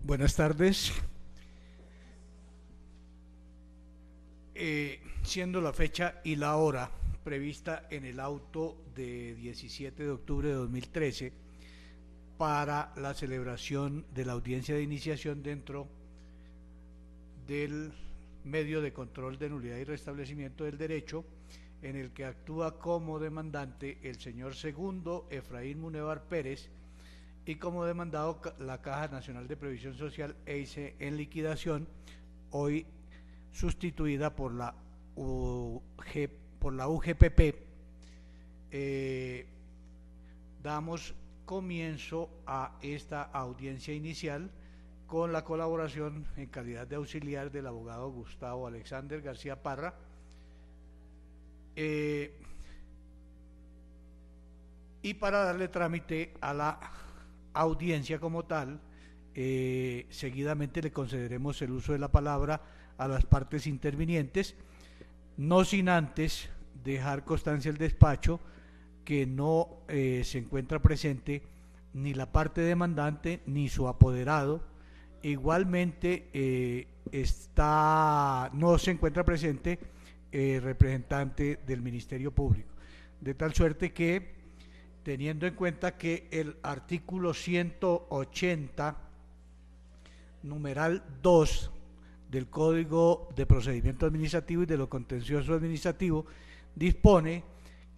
Buenas tardes. Siendo la fecha y la hora prevista en el auto de 17 de octubre de 2013 para la celebración de la audiencia de iniciación dentro del medio de control de nulidad y restablecimiento del derecho, en el que actúa como demandante el señor segundo Efraín Munevar Pérez y como demandado la Caja Nacional de Previsión Social EICE en liquidación, hoy sustituida por la UGPP. Damos comienzo a esta audiencia inicial con la colaboración en calidad de auxiliar del abogado Gustavo Alexander García Parra. Y para darle trámite a la audiencia como tal, seguidamente le concederemos el uso de la palabra a las partes intervinientes, no sin antes dejar constancia el despacho que no se encuentra presente ni la parte demandante ni su apoderado. Igualmente no se encuentra presente representante del Ministerio Público, de tal suerte que, teniendo en cuenta que el artículo 180, numeral 2 del Código de Procedimiento Administrativo y de lo Contencioso Administrativo, dispone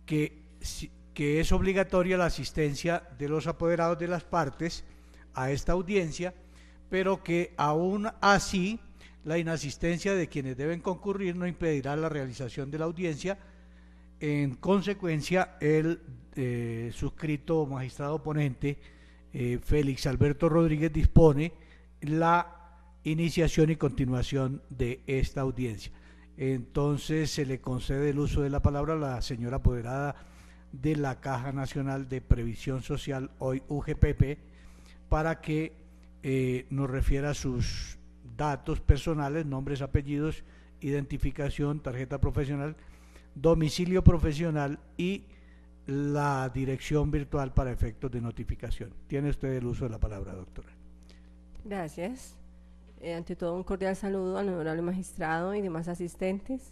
que es obligatoria la asistencia de los apoderados de las partes a esta audiencia, pero que aún así la inasistencia de quienes deben concurrir no impedirá la realización de la audiencia. En consecuencia, el suscrito magistrado ponente Félix Alberto Rodríguez dispone la iniciación y continuación de esta audiencia. Entonces se le concede el uso de la palabra a la señora apoderada de la Caja Nacional de Previsión Social, hoy UGPP, para que nos refiera sus datos personales, nombres, apellidos, identificación, tarjeta profesional, domicilio profesional y la dirección virtual para efectos de notificación. Tiene usted el uso de la palabra, doctora. Gracias. Ante todo, un cordial saludo al honorable magistrado y demás asistentes.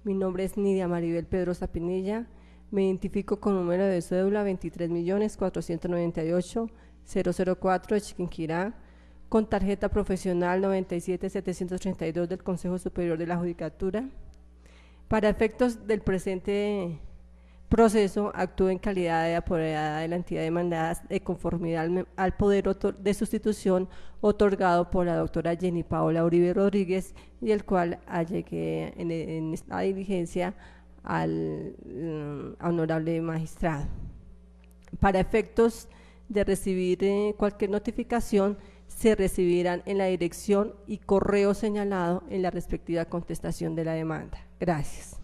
Mi nombre es Nidia Maribel Pedrosa Pinilla. Me identifico con número de cédula 23.498.004 de Chiquinquirá, con tarjeta profesional 97.732 del Consejo Superior de la Judicatura. Para efectos del presente proceso, actúo en calidad de apoderada de la entidad demandada de conformidad al poder de sustitución otorgado por la doctora Jenny Paola Uribe Rodríguez, y el cual allegué en esta diligencia al honorable magistrado. Para efectos de recibir cualquier notificación, se recibirán en la dirección y correo señalado en la respectiva contestación de la demanda. Gracias.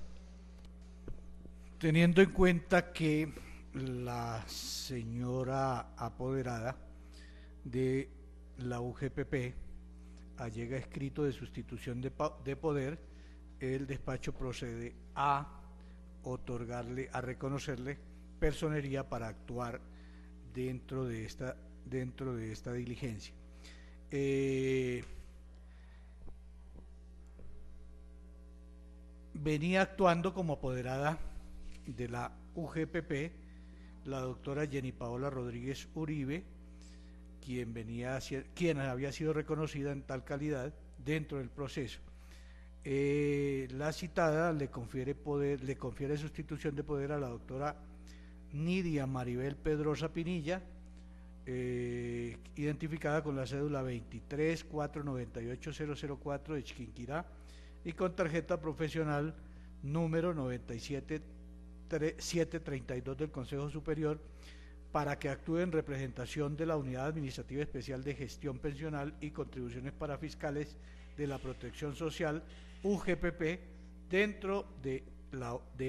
Teniendo en cuenta que la señora apoderada de la UGPP allega escrito de sustitución de poder, el despacho procede a reconocerle personería para actuar dentro de esta diligencia. Venía actuando como apoderada de la UGPP la doctora Jenny Paola Rodríguez Uribe, quien había sido reconocida en tal calidad dentro del proceso. La citada le confiere sustitución de poder a la doctora Nidia Maribel Pedrosa Pinilla, identificada con la cédula 23.498.004 de Chiquinquirá y con tarjeta profesional número 97.732 del Consejo Superior, para que actúe en representación de la Unidad Administrativa Especial de Gestión Pensional y Contribuciones Parafiscales de la Protección Social, UGPP, dentro de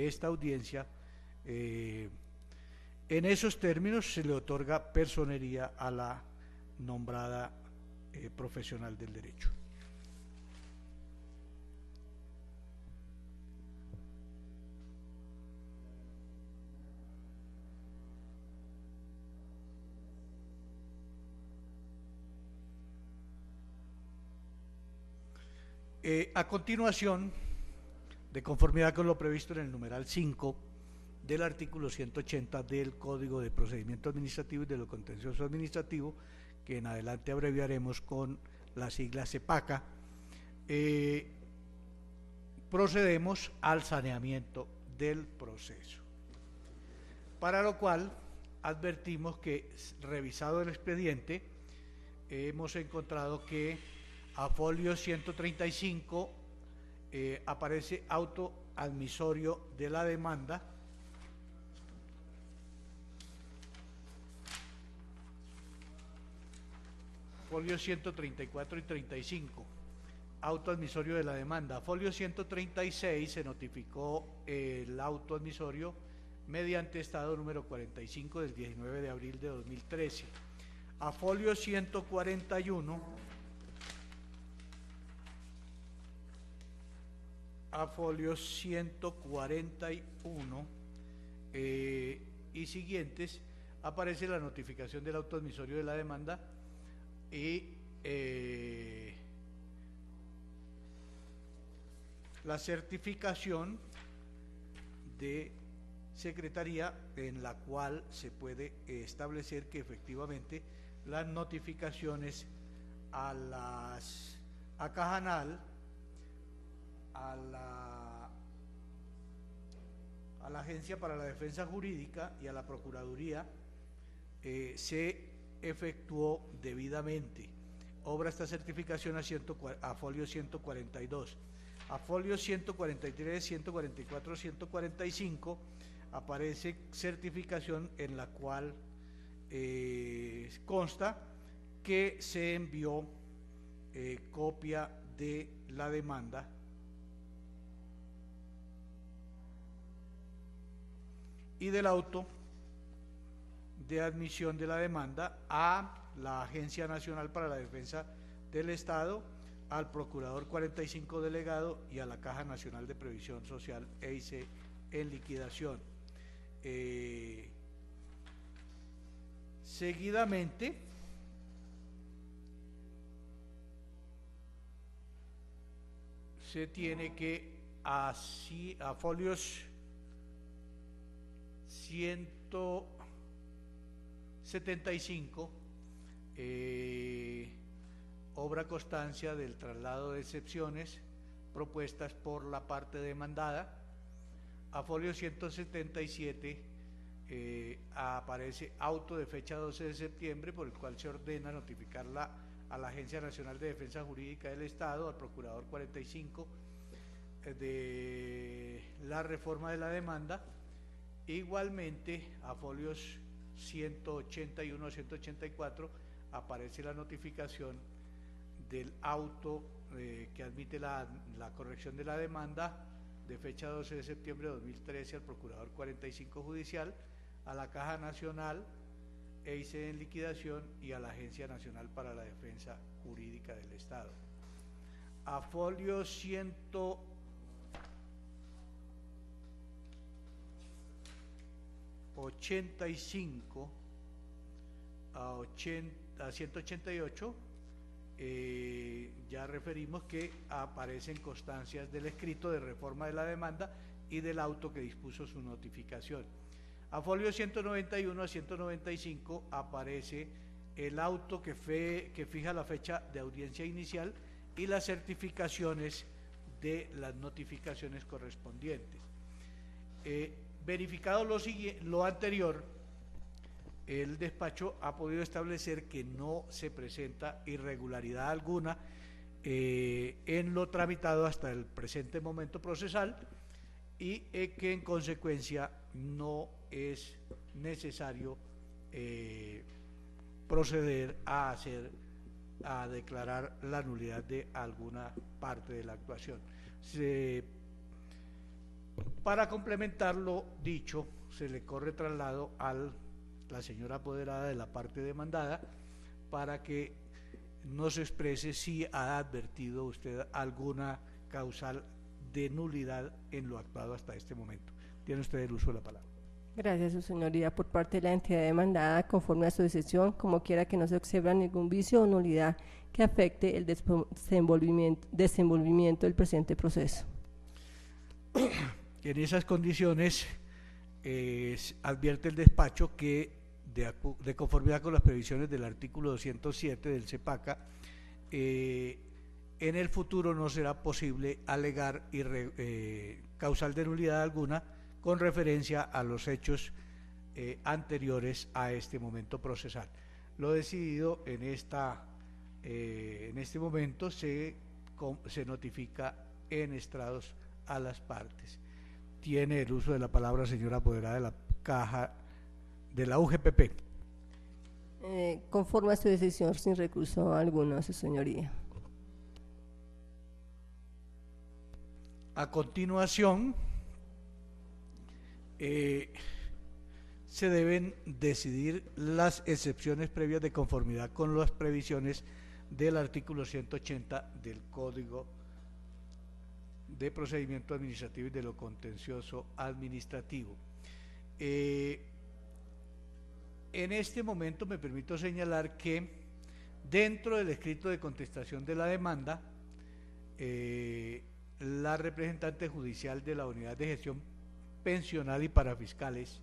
esta audiencia. En esos términos se le otorga personería a la nombrada profesional del derecho. A continuación, de conformidad con lo previsto en el numeral 5 del artículo 180 del Código de Procedimiento Administrativo y de lo Contencioso Administrativo, que en adelante abreviaremos con la sigla CEPACA, procedemos al saneamiento del proceso. Para lo cual advertimos que, revisado el expediente, hemos encontrado que a folio 135 aparece auto admisorio de la demanda, folio 134 y 35, auto admisorio de la demanda. A folio 136 se notificó el auto admisorio mediante estado número 45 del 19 de abril de 2013. A folio 141, y siguientes aparece la notificación del auto admisorio de la demanda y la certificación de Secretaría, en la cual se puede establecer que efectivamente las notificaciones a Cajanal, a la Agencia para la Defensa Jurídica y a la Procuraduría se efectuó debidamente. Obra esta certificación a folio 142. A folio 143, 144, 145 aparece certificación en la cual consta que se envió copia de la demanda y del auto de admisión de la demanda a la Agencia Nacional para la Defensa del Estado, al Procurador 45 delegado y a la Caja Nacional de Previsión Social EICE en liquidación. Seguidamente, se tiene que a folios 175 obra constancia del traslado de excepciones propuestas por la parte demandada. A folio 177 aparece auto de fecha 12 de septiembre por el cual se ordena notificarla a la Agencia Nacional de Defensa Jurídica del Estado, al Procurador 45 de la reforma de la demanda. Igualmente, a folios 181 a 184 aparece la notificación del auto que admite la corrección de la demanda de fecha 12 de septiembre de 2013 al Procurador 45 Judicial, a la Caja Nacional EICE en liquidación y a la Agencia Nacional para la Defensa Jurídica del Estado. A folio 185 a 188 ya referimos que aparecen constancias del escrito de reforma de la demanda y del auto que dispuso su notificación. A folio 191 a 195 aparece el auto que fija la fecha de audiencia inicial y las certificaciones de las notificaciones correspondientes. Verificado lo anterior, el despacho ha podido establecer que no se presenta irregularidad alguna en lo tramitado hasta el presente momento procesal y que en consecuencia no es necesario proceder a declarar la nulidad de alguna parte de la actuación. Para complementar lo dicho, se le corre traslado a la señora apoderada de la parte demandada para que nos exprese si ha advertido usted alguna causal de nulidad en lo actuado hasta este momento. Tiene usted el uso de la palabra. Gracias, su señoría. Por parte de la entidad demandada, conforme a su decisión, como quiera que no se observa ningún vicio o nulidad que afecte el desenvolvimiento del presente proceso. En esas condiciones advierte el despacho que de conformidad con las previsiones del artículo 207 del CEPACA, en el futuro no será posible alegar causal de nulidad alguna con referencia a los hechos anteriores a este momento procesal. Lo decidido en este momento se notifica en estrados a las partes. Tiene el uso de la palabra, señora apoderada de la Caja de la UGPP. Conforme a su decisión, sin recurso alguno, su señoría. A continuación, se deben decidir las excepciones previas de conformidad con las previsiones del artículo 180 del Código de Procedimiento Administrativo y de lo Contencioso Administrativo. En este momento me permito señalar que dentro del escrito de contestación de la demanda, la representante judicial de la Unidad de Gestión Pensional y Parafiscales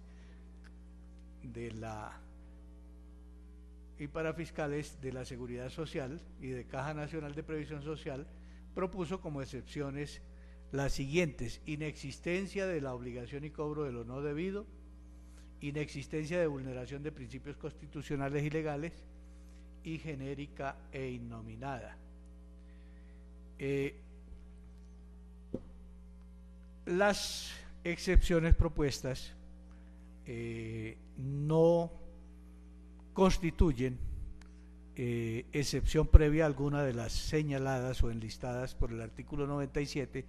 de la Seguridad Social y de Caja Nacional de Previsión Social propuso como excepciones las siguientes: inexistencia de la obligación y cobro de lo no debido, inexistencia de vulneración de principios constitucionales y legales, y genérica e innominada. Las excepciones propuestas no constituyen excepción previa a alguna de las señaladas o enlistadas por el artículo 97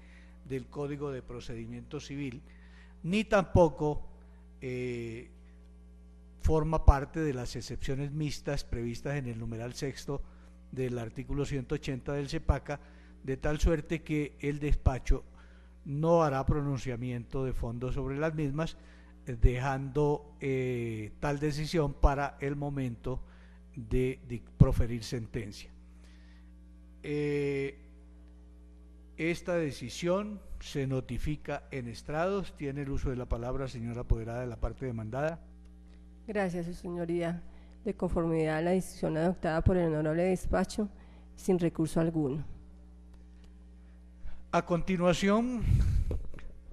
del Código de Procedimiento Civil, ni tampoco forma parte de las excepciones mixtas previstas en el numeral sexto del artículo 180 del CEPACA, de tal suerte que el despacho no hará pronunciamiento de fondo sobre las mismas, dejando tal decisión para el momento de proferir sentencia. Esta decisión se notifica en estrados. Tiene el uso de la palabra, señora apoderada de la parte demandada. Gracias, su señoría. De conformidad a la decisión adoptada por el honorable despacho, sin recurso alguno. A continuación,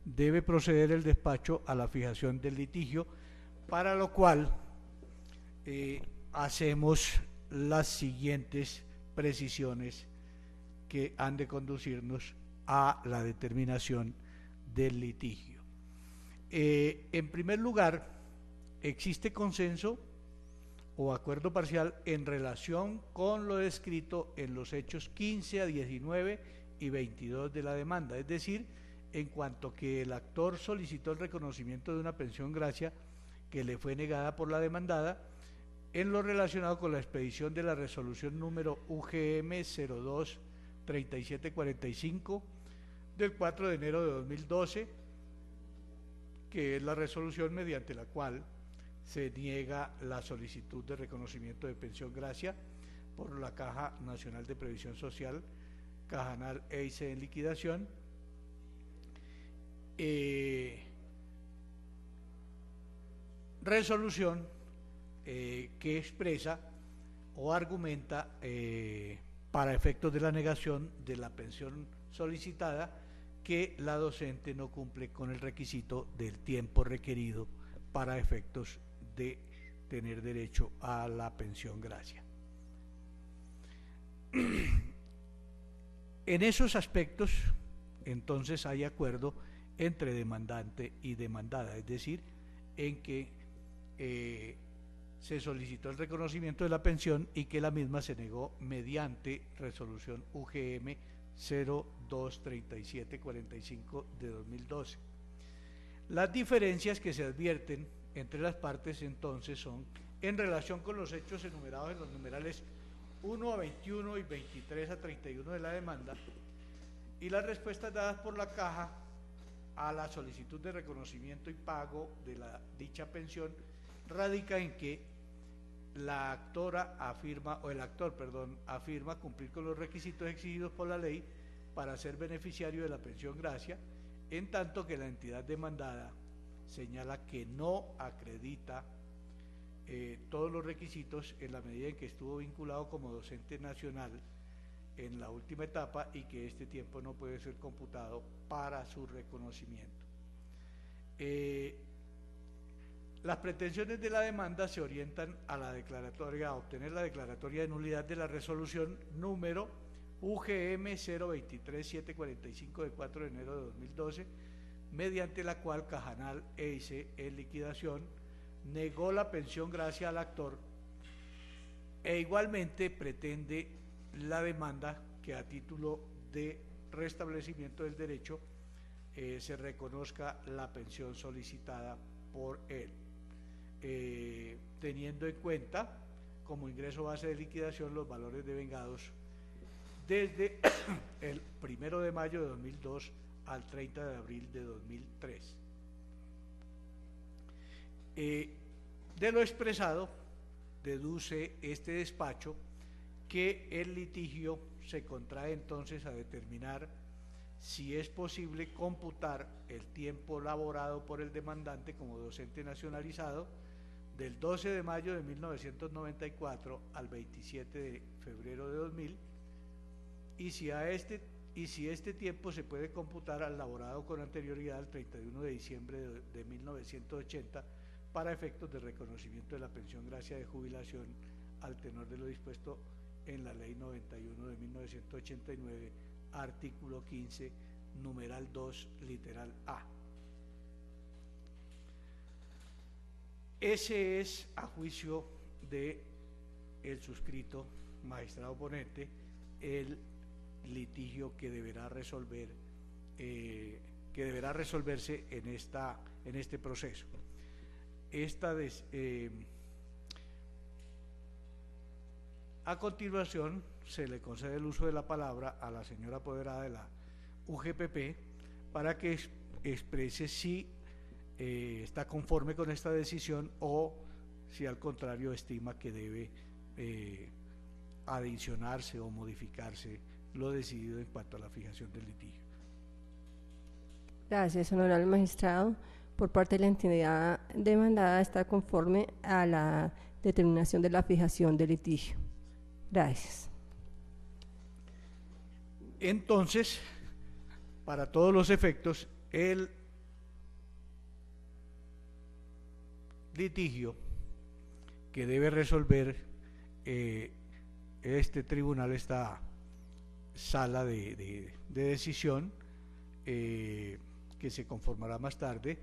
debe proceder el despacho a la fijación del litigio, para lo cual hacemos las siguientes precisiones que han de conducirnos a la determinación del litigio. En primer lugar, existe consenso o acuerdo parcial en relación con lo descrito en los hechos 15 a 19 y 22 de la demanda, es decir, en cuanto que el actor solicitó el reconocimiento de una pensión gracia que le fue negada por la demandada, en lo relacionado con la expedición de la resolución número UGM 02-3745 del 4 de enero de 2012, que es la resolución mediante la cual se niega la solicitud de reconocimiento de pensión gracia por la Caja Nacional de Previsión Social, Cajanal EIC en liquidación. Resolución que expresa o argumenta para efectos de la negación de la pensión solicitada que la docente no cumple con el requisito del tiempo requerido para efectos de tener derecho a la pensión gracia. En esos aspectos, entonces, hay acuerdo entre demandante y demandada, es decir, en que se solicitó el reconocimiento de la pensión y que la misma se negó mediante resolución UGM 02-3745 de 2012. Las diferencias que se advierten entre las partes entonces son en relación con los hechos enumerados en los numerales 1 a 21 y 23 a 31 de la demanda, y las respuestas dadas por la Caja a la solicitud de reconocimiento y pago de la dicha pensión radica en que la actora afirma, o el actor, perdón, afirma cumplir con los requisitos exigidos por la ley para ser beneficiario de la pensión gracia, en tanto que la entidad demandada señala que no acredita todos los requisitos en la medida en que estuvo vinculado como docente nacional en la última etapa y que este tiempo no puede ser computado para su reconocimiento. Las pretensiones de la demanda se orientan a obtener la declaratoria de nulidad de la resolución número UGM 023-745 de 4 de enero de 2012, mediante la cual Cajanal EIC en liquidación negó la pensión gracia al actor, e igualmente pretende la demanda que a título de restablecimiento del derecho se reconozca la pensión solicitada por él, teniendo en cuenta como ingreso base de liquidación los valores devengados desde el 1 de mayo de 2002 al 30 de abril de 2003. De lo expresado, deduce este despacho que el litigio se contrae entonces a determinar si es posible computar el tiempo laborado por el demandante como docente nacionalizado del 12 de mayo de 1994 al 27 de febrero de 2000, y si este tiempo se puede computar al laborado con anterioridad al 31 de diciembre de 1980 para efectos de reconocimiento de la pensión gracia de jubilación al tenor de lo dispuesto en la Ley 91 de 1989, artículo 15, numeral 2, literal A. Ese es, a juicio de el suscrito magistrado ponente, el litigio que deberá resolverse en este proceso. A continuación se le concede el uso de la palabra a la señora apoderada de la UGPP para que exprese si está conforme con esta decisión o si al contrario estima que debe adicionarse o modificarse lo decidido en cuanto a la fijación del litigio. Gracias, honorable magistrado. Por parte de la entidad demandada está conforme a la determinación de la fijación del litigio. Gracias. Entonces, para todos los efectos, el litigio que debe resolver este tribunal, esta sala de decisión, que se conformará más tarde,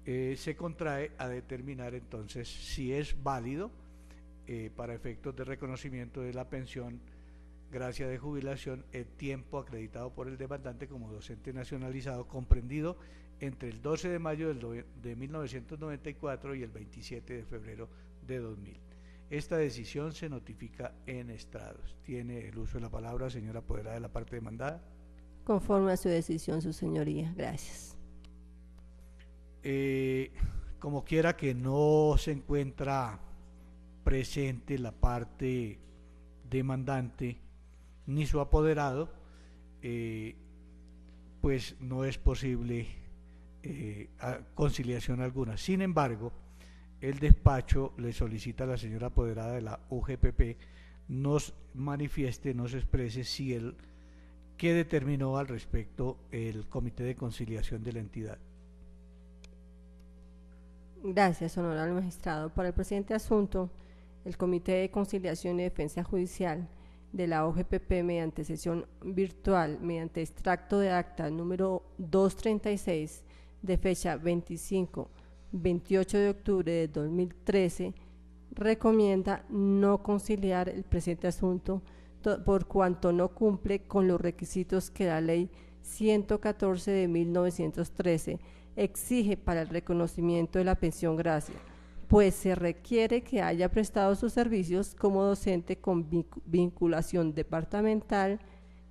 se contrae a determinar entonces si es válido para efectos de reconocimiento de la pensión gracia de jubilación el tiempo acreditado por el demandante como docente nacionalizado comprendido entre el 12 de mayo de 1994 y el 27 de febrero de 2000. Esta decisión se notifica en estrados. Tiene el uso de la palabra, señora apoderada de la parte demandada. Conforme a su decisión, su señoría. Gracias. Como quiera que no se encuentra presente la parte demandante ni su apoderado, pues no es posible conciliación alguna. Sin embargo, el despacho le solicita a la señora apoderada de la UGPP nos manifieste, nos exprese si él qué determinó al respecto el Comité de Conciliación de la entidad. Gracias, honorable magistrado. Para el presente asunto, el Comité de Conciliación y Defensa Judicial de la OGPP, mediante sesión virtual, mediante extracto de acta número 236, de fecha 28 de octubre de 2013, recomienda no conciliar el presente asunto por cuanto no cumple con los requisitos que la Ley 114 de 1913 exige para el reconocimiento de la pensión gracia, pues se requiere que haya prestado sus servicios como docente con vinculación departamental,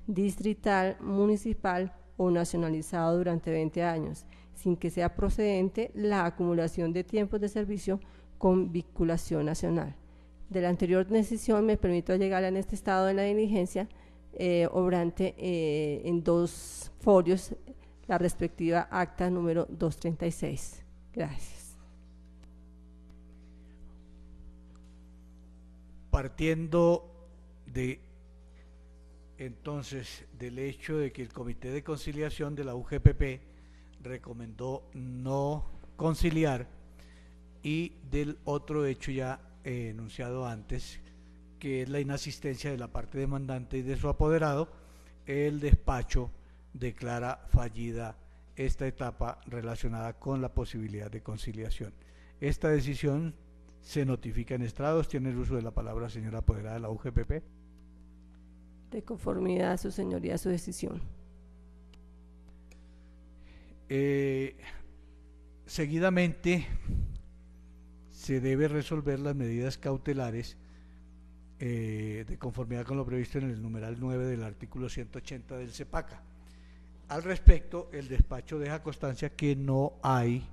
distrital, municipal o nacionalizado durante 20 años, sin que sea procedente la acumulación de tiempos de servicio con vinculación nacional. de la anterior decisión me permito llegar en este estado de la diligencia obrante en 2 folios la respectiva acta número 236. Gracias. Partiendo entonces del hecho de que el Comité de Conciliación de la UGPP recomendó no conciliar, y del otro hecho ya enunciado antes, que es la inasistencia de la parte demandante y de su apoderado, el despacho declara fallida esta etapa relacionada con la posibilidad de conciliación. Esta decisión se notifica en estrados. Tiene el uso de la palabra, señora apoderada de la UGPP. De conformidad a su señoría su decisión. Seguidamente se debe resolver las medidas cautelares de conformidad con lo previsto en el numeral 9 del artículo 180 del CEPACA. Al respecto, el despacho deja constancia que no hay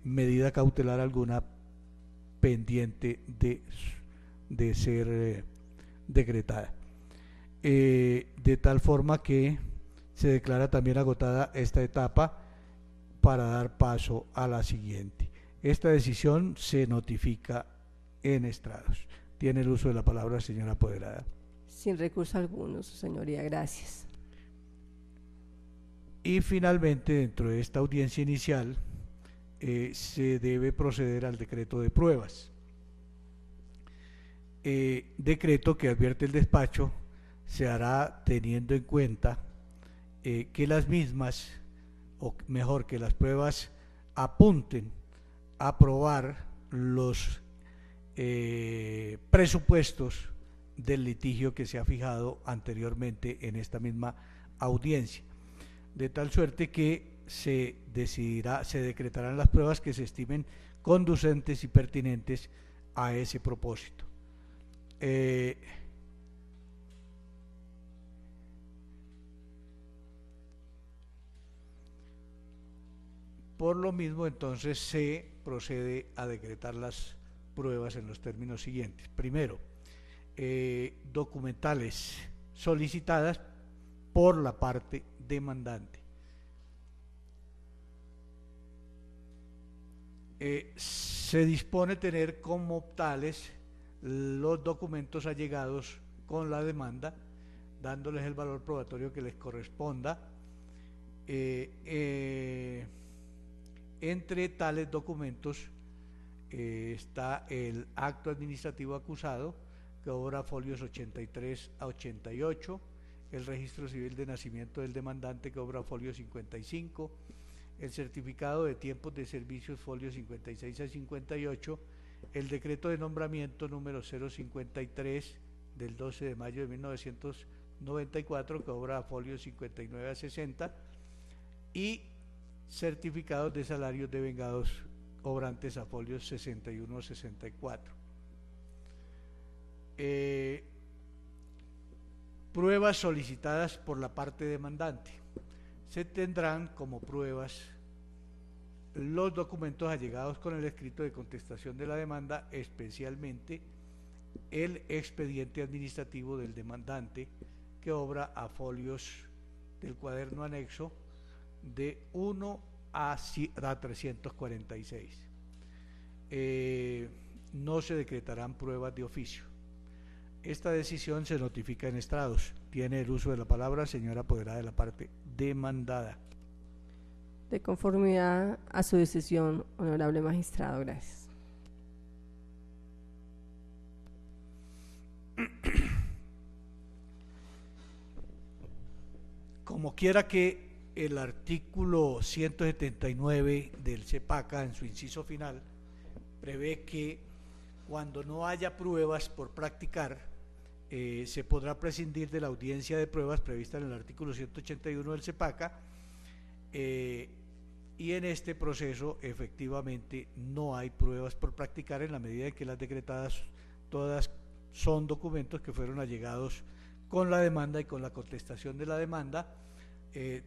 medida cautelar alguna pendiente de ser decretada, de tal forma que se declara también agotada esta etapa para dar paso a la siguiente. Esta decisión se notifica en estrados. Tiene el uso de la palabra, señora apoderada. Sin recurso alguno, su señoría. Gracias. Y finalmente, dentro de esta audiencia inicial, se debe proceder al decreto de pruebas. Decreto que advierte el despacho se hará teniendo en cuenta que las mismas, o mejor, que las pruebas apunten a probar los presupuestos del litigio que se ha fijado anteriormente en esta misma audiencia, de tal suerte que se decretarán las pruebas que se estimen conducentes y pertinentes a ese propósito. Por lo mismo, entonces, se procede a decretar las pruebas en los términos siguientes. Primero, documentales solicitadas por la parte demandante. Se dispone tener como tales los documentos allegados con la demanda, dándoles el valor probatorio que les corresponda. Entre tales documentos está el acto administrativo acusado, que obra folios 83 a 88, el registro civil de nacimiento del demandante, que obra folio 55, el certificado de tiempos de servicios, folios 56 a 58, el decreto de nombramiento número 053 del 12 de mayo de 1994, que obra folios 59 a 60, y certificados de salarios de vengados obrantes a folios 61 a 64. Pruebas solicitadas por la parte demandante. Se tendrán como pruebas los documentos allegados con el escrito de contestación de la demanda, especialmente el expediente administrativo del demandante, que obra a folios del cuaderno anexo de 1 a 346. No se decretarán pruebas de oficio. Esta decisión se notifica en estrados. Tiene el uso de la palabra, señora apoderada de la parte demandada. De conformidad a su decisión, honorable magistrado. Gracias. Como quiera que el artículo 179 del CEPACA, en su inciso final, prevé que cuando no haya pruebas por practicar, se podrá prescindir de la audiencia de pruebas prevista en el artículo 181 del CEPACA, y en este proceso efectivamente no hay pruebas por practicar, en la medida en que las decretadas todas son documentos que fueron allegados con la demanda y con la contestación de la demanda.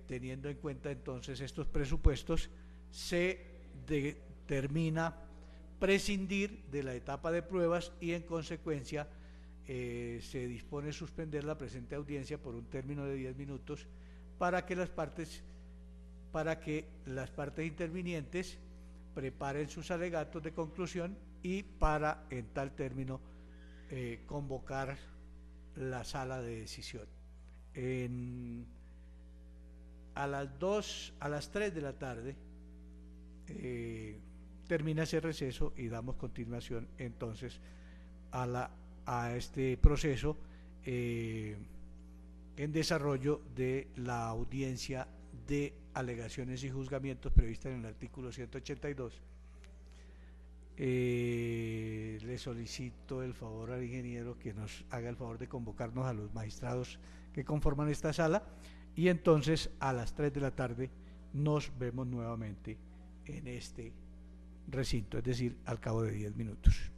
Teniendo en cuenta entonces estos presupuestos, se determina prescindir de la etapa de pruebas y en consecuencia se dispone suspender la presente audiencia por un término de 10 minutos para que las partes intervinientes preparen sus alegatos de conclusión y para en tal término convocar la sala de decisión. A las 3 de la tarde termina ese receso y damos continuación entonces a este proceso en desarrollo de la audiencia de alegaciones y juzgamientos prevista en el artículo 182. Le solicito el favor al ingeniero que nos haga el favor de convocarnos a los magistrados que conforman esta sala y entonces a las 3 de la tarde nos vemos nuevamente en este recinto, es decir, al cabo de 10 minutos.